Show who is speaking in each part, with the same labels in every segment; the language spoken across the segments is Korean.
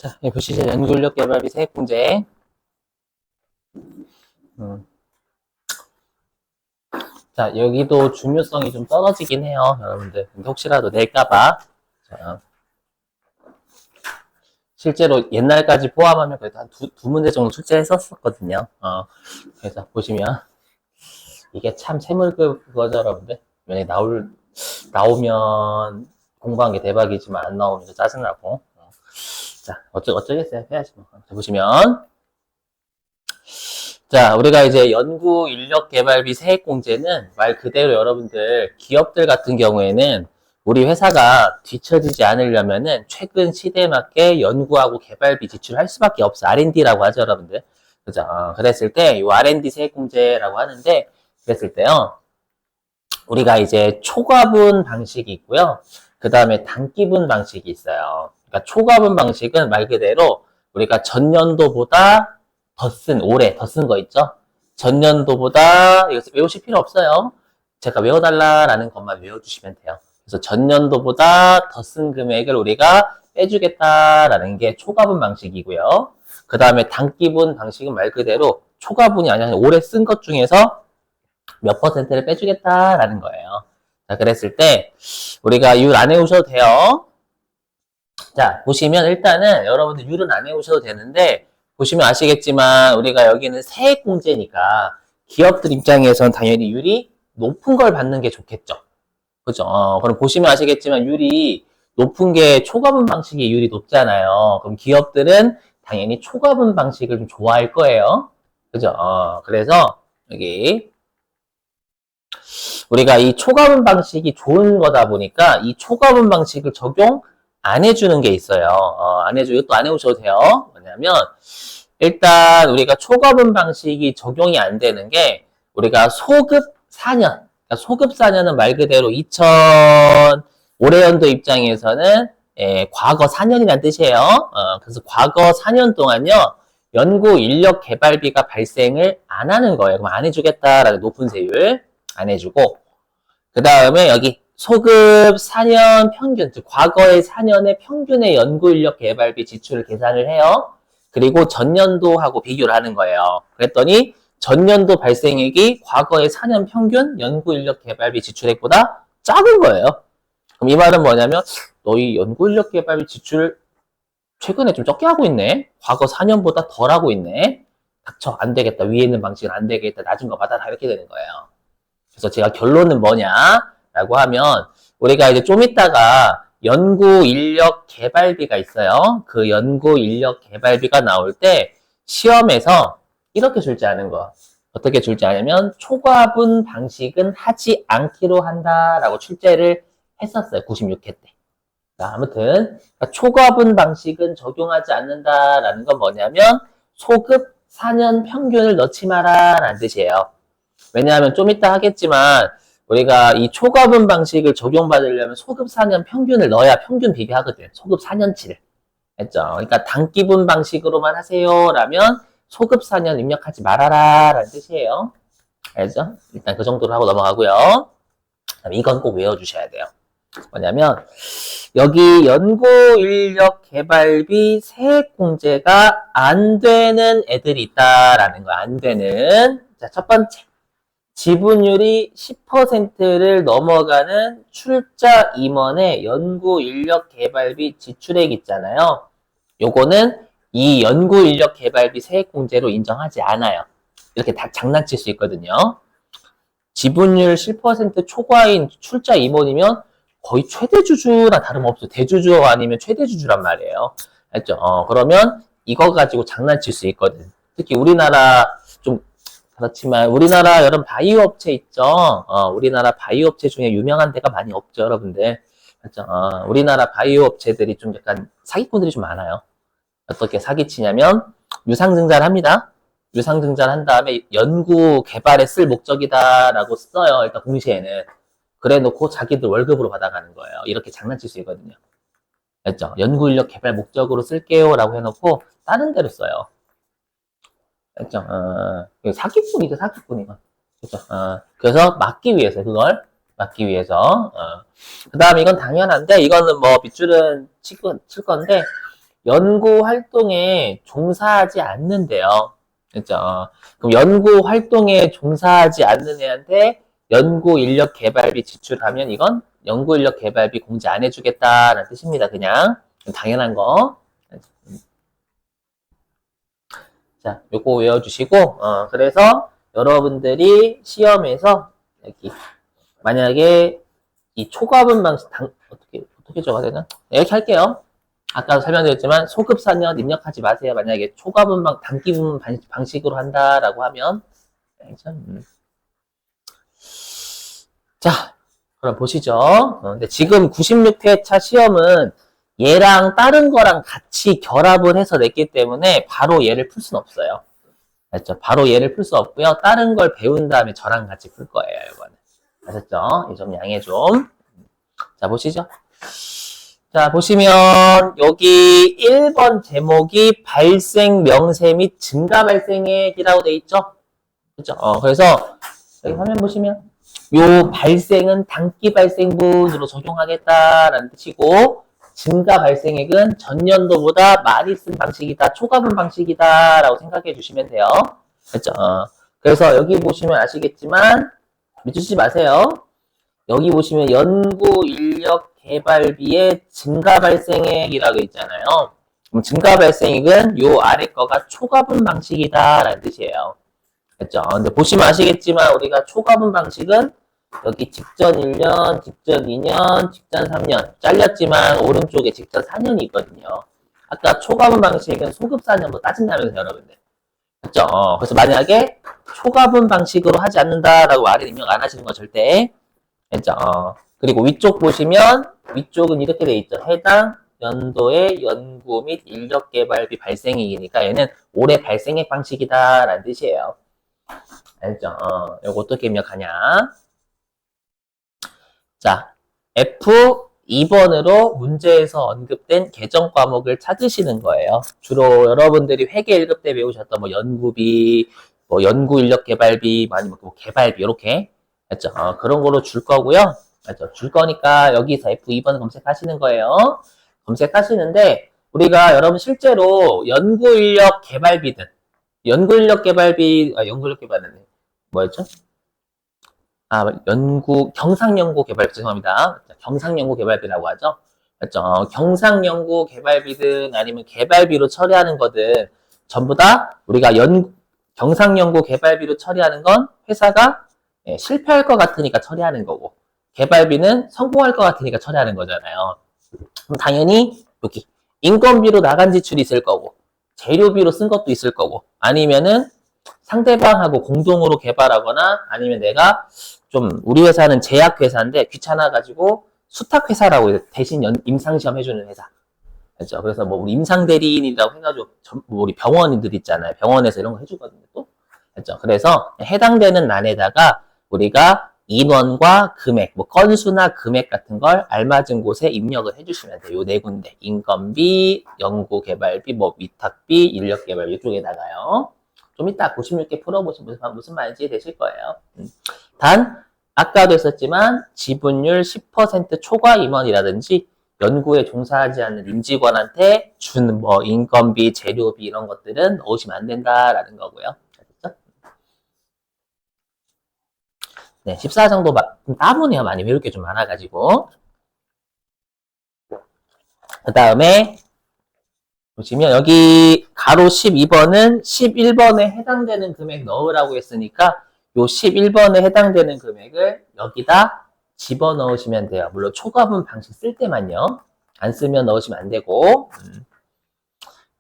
Speaker 1: 자, 여기 보시죠. 연구인력 개발비 세액 공제. 자, 여기도 중요성이 좀 떨어지긴 해요, 여러분들. 근데 혹시라도 낼까봐. 자, 실제로 옛날까지 포함하면 그래도 한 두 문제 정도 출제했었거든요. 그래서 보시면 이게 참 새물급 그거죠, 여러분들. 만약에 나오면 공부한 게 대박이지만 안 나오면 짜증나고. 자, 어쩌겠어요. 해야지 뭐. 자, 보시면. 자, 우리가 이제 연구 인력 개발비 세액 공제는 말 그대로 여러분들 기업들 같은 경우에는 우리 회사가 뒤처지지 않으려면은 최근 시대에 맞게 연구하고 개발비 지출할 수밖에 없어. R&D라고 하죠, 여러분들. 그죠? 그랬을 때, 이 R&D 세액 공제라고 하는데, 그랬을 때요, 우리가 이제 초과분 방식이 있고요. 그 다음에 단기분 방식이 있어요. 그러니까 초과분 방식은 말 그대로 우리가 전년도보다 올해 더 쓴 거 있죠? 전년도보다, 이거 외우실 필요 없어요. 제가 외워달라라는 것만 외워주시면 돼요. 그래서 전년도보다 더 쓴 금액을 우리가 빼주겠다라는 게 초과분 방식이고요. 그 다음에 단기분 방식은 말 그대로 초과분이 아니라 올해 쓴 것 중에서 몇 퍼센트를 빼주겠다라는 거예요. 자, 그랬을 때 우리가 율 안 외우셔도 돼요. 자, 보시면 일단은 여러분들 율은 안 외우셔도 되는데 보시면 아시겠지만 우리가 여기는 세액공제니까 기업들 입장에선 당연히 율이 높은 걸 받는 게 좋겠죠. 그죠? 그럼 보시면 아시겠지만 율이 높은 게 초과분 방식이 율이 높잖아요. 그럼 기업들은 당연히 초과분 방식을 좀 좋아할 거예요. 그죠? 그래서 여기 우리가 이 초과분 방식이 좋은 거다 보니까 이 초과분 방식을 적용 안 해주는 게 있어요. 안 해주고 또 안 해오셔도 돼요. 뭐냐면 일단 우리가 초과분 방식이 적용이 안 되는 게 우리가 소급 4년, 그러니까 소급 4년은 말 그대로 올해 연도 입장에서는 과거 4년이라는 뜻이에요. 그래서 과거 4년 동안요. 연구 인력 개발비가 발생을 안 하는 거예요. 그럼 안 해주겠다라는 높은 세율 안 해주고 그 다음에 여기 소급 4년 평균, 즉 과거의 4년의 평균의 연구 인력 개발비 지출을 계산을 해요. 그리고 전년도하고 비교를 하는 거예요. 그랬더니 전년도 발생액이 과거의 4년 평균 연구 인력 개발비 지출액보다 작은 거예요. 그럼 이 말은 뭐냐면 너희 연구 인력 개발비 지출 최근에 좀 적게 하고 있네. 과거 4년보다 덜 하고 있네. 닥쳐, 안 되겠다. 위에 있는 방식은 안 되겠다. 낮은 거 받아라. 이렇게 되는 거예요. 그래서 제가 결론은 뭐냐라고 하면 우리가 이제 좀 이따가 연구 인력 개발비가 있어요. 그 연구 인력 개발비가 나올 때 시험에서 이렇게 줄지 않은 거. 어떻게 줄지 않으면 초과분 방식은 하지 않기로 한다라고 출제를 했었어요. 96회 때. 아무튼 초과분 방식은 적용하지 않는다라는 건 뭐냐면 소급 4년 평균을 넣지 마라라는 뜻이에요. 왜냐하면 좀 이따 하겠지만 우리가 이 초과분 방식을 적용받으려면 소급 4년 평균을 넣어야 평균 비교하거든. 소급 4년치를. 했죠. 그러니까 단기분 방식으로만 하세요 라면 소급 4년 입력하지 말아라 라는 뜻이에요. 알죠? 일단 그 정도로 하고 넘어가고요. 이건 꼭 외워주셔야 돼요. 뭐냐면 여기 연구인력 개발비 세액공제가 안 되는 애들이 있다라는 거야. 안 되는. 자, 첫 번째. 지분율이 10%를 넘어가는 출자 임원의 연구인력 개발비 지출액 있잖아요. 요거는 이 연구인력 개발비 세액공제로 인정하지 않아요. 이렇게 다 장난칠 수 있거든요. 지분율 10% 초과인 출자 임원이면 거의 최대주주랑 다름없어. 대주주 아니면 최대주주란 말이에요. 알죠? 그러면 이거 가지고 장난칠 수 있거든. 특히 우리나라 좀 그렇지만 우리나라 여러분 바이오 업체 있죠? 우리나라 바이오 업체 중에 유명한 데가 많이 없죠, 여러분들. 맞죠? 우리나라 바이오 업체들이 좀 약간 사기꾼들이 좀 많아요. 어떻게 사기치냐면 유상증자를 합니다. 유상증자를 한 다음에 연구 개발에 쓸 목적이다라고 써요. 일단 공시에는. 그래 놓고 자기들 월급으로 받아가는 거예요. 이렇게 장난칠 수 있거든요. 맞죠? 연구 인력 개발 목적으로 쓸게요 라고 해놓고 다른 데로 써요. 맞죠? 사기꾼이죠, 사기꾼이건. 그죠? 그래서 막기 위해서, 그걸 막기 위해서. 그 다음에 이건 당연한데, 이거는 뭐 밑줄은 칠 건데, 연구 활동에 종사하지 않는데요. 그죠? 그럼 연구 활동에 종사하지 않는 애한테 연구 인력 개발비 지출하면 이건 연구 인력 개발비 공제 안 해주겠다라는 뜻입니다. 그냥 당연한 거. 자, 요거 외워주시고, 그래서 여러분들이 시험에서 여기 만약에 이 초과분 방식 어떻게 적어야 되나? 이렇게 할게요. 아까도 설명드렸지만 소급 4년 입력하지 마세요. 만약에 초과분 단기분 방식으로 한다라고 하면. 자, 그럼 보시죠. 근데 지금 96회차 시험은 얘랑 다른 거랑 같이 결합을 해서 냈기 때문에 바로 얘를 풀 수는 없어요. 알죠? 바로 얘를 풀 수 없고요. 다른 걸 배운 다음에 저랑 같이 풀 거예요. 이거는. 아셨죠? 이 점 양해 좀. 자, 보시죠. 자, 보시면 여기 1번 제목이 발생 명세 및 증가 발생액이라고 돼 있죠? 그죠? 그래서 여기 화면 보시면 요 발생은 단기 발생분으로 적용하겠다라는 뜻이고 증가 발생액은 전년도보다 많이 쓴 방식이다, 초과분 방식이다라고 생각해 주시면 돼요. 그렇죠? 그래서 여기 보시면 아시겠지만 믿으시지 마세요. 여기 보시면 연구 인력 개발비의 증가 발생액이라고 있잖아요. 그럼 증가 발생액은 요 아래 거가 초과분 방식이다라는 뜻이에요. 그렇죠? 근데 보시면 아시겠지만 우리가 초과분 방식은 여기 직전 1년, 직전 2년, 직전 3년 잘렸지만 오른쪽에 직전 4년이 있거든요. 아까 초과분 방식은 소급 4년도 따진다면서 여러분들. 그렇죠? 그래서 만약에 초과분 방식으로 하지 않는다라고 말을 입력 안 하시는 거 절대. 그렇죠? 그리고 위쪽 보시면 위쪽은 이렇게 돼 있죠. 해당 연도의 연구 및 인력 개발비 발생액이니까 얘는 올해 발생액 방식이다라는 뜻이에요. 알죠? 이거 어떻게 입력하냐? 자, F2번으로 문제에서 언급된 개정 과목을 찾으시는 거예요. 주로 여러분들이 회계 1급 때 배우셨던 뭐 연구비, 뭐 연구 인력 개발비, 아니면 뭐 개발비 이렇게 했죠. 그런 거로 줄 거고요. 맞죠? 줄 거니까 여기서 F2번 검색하시는 거예요. 검색하시는데 우리가 여러분 실제로 연구 인력 개발비든 연구 인력 개발비, 연구 인력 개발은 뭐였죠? 경상연구 개발비, 죄송합니다. 경상연구 개발비라고 하죠. 맞죠? 경상연구 개발비든 아니면 개발비로 처리하는 거든 전부 다 우리가 경상연구 개발비로 처리하는 건 회사가 실패할 것 같으니까 처리하는 거고 개발비는 성공할 것 같으니까 처리하는 거잖아요. 그럼 당연히 여기 인건비로 나간 지출이 있을 거고 재료비로 쓴 것도 있을 거고 아니면은 상대방하고 공동으로 개발하거나 아니면 내가 좀 우리 회사는 제약회사인데 귀찮아가지고 수탁회사라고 대신 임상시험 해주는 회사. 그렇죠? 그래서 뭐 우리 임상대리인이라고 해가지고 뭐 우리 병원인들 있잖아요. 병원에서 이런 거 해주거든요. 또. 그렇죠? 그래서 해당되는 란에다가 우리가 인원과 금액, 뭐 건수나 금액 같은 걸 알맞은 곳에 입력을 해주시면 돼요. 요 네 군데. 인건비, 연구개발비, 뭐 위탁비, 인력개발비 이쪽에다가요. 좀 이따 96개 풀어보시면 무슨 말인지 이해되실 거예요. 단, 아까도 했었지만 지분율 10% 초과 임원이라든지 연구에 종사하지 않는 임직원한테 준 뭐 인건비, 재료비 이런 것들은 넣으시면 안 된다라는 거고요. 알겠죠? 네, 14 정도 따보네요. 많이 외울 게 좀 많아가지고. 그 다음에 보시면 여기 가로 12번은 11번에 해당되는 금액 넣으라고 했으니까 요 11번에 해당되는 금액을 여기다 집어넣으시면 돼요. 물론 초과분 방식 쓸 때만요. 안 쓰면 넣으시면 안 되고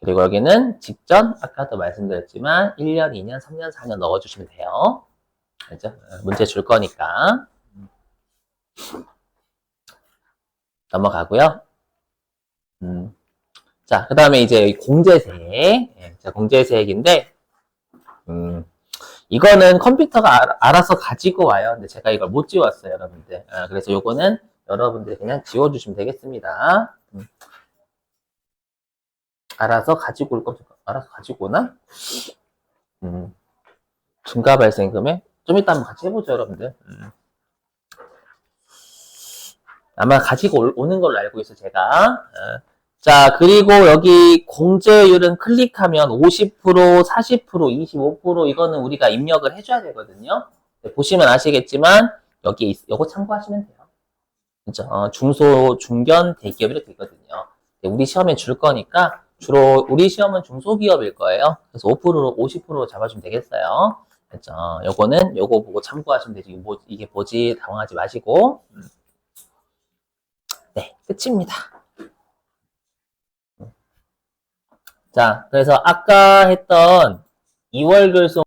Speaker 1: 그리고 여기는 직전 아까도 말씀드렸지만 1년, 2년, 3년, 4년 넣어주시면 돼요. 알죠? 문제 줄 거니까 넘어가고요. 자, 그 다음에 이제 공제세액. 공제세액인데, 이거는 컴퓨터가 알아서 가지고 와요. 근데 제가 이걸 못 지웠어요, 여러분들. 그래서 요거는 여러분들 그냥 지워주시면 되겠습니다. 알아서 가지고 올 겁니까? 알아서 가지고 오나? 증가 발생금액? 좀 이따 한번 같이 해보죠, 여러분들. 아마 가지고 오는 걸로 알고 있어요, 제가. 자, 그리고 여기 공제율은 클릭하면 50%, 40%, 25% 이거는 우리가 입력을 해줘야 되거든요. 네, 보시면 아시겠지만 여기 요거 참고하시면 돼요. 그죠? 중소, 중견, 대기업 이렇게 있거든요. 네, 우리 시험에 줄 거니까 주로 우리 시험은 중소기업일 거예요. 그래서 5%로 50%로 잡아주면 되겠어요. 그죠? 요거는 요거 보고 참고하시면 되지. 이게 뭐지? 당황하지 마시고. 네, 끝입니다. 자, 그래서 아까 했던 2월 결손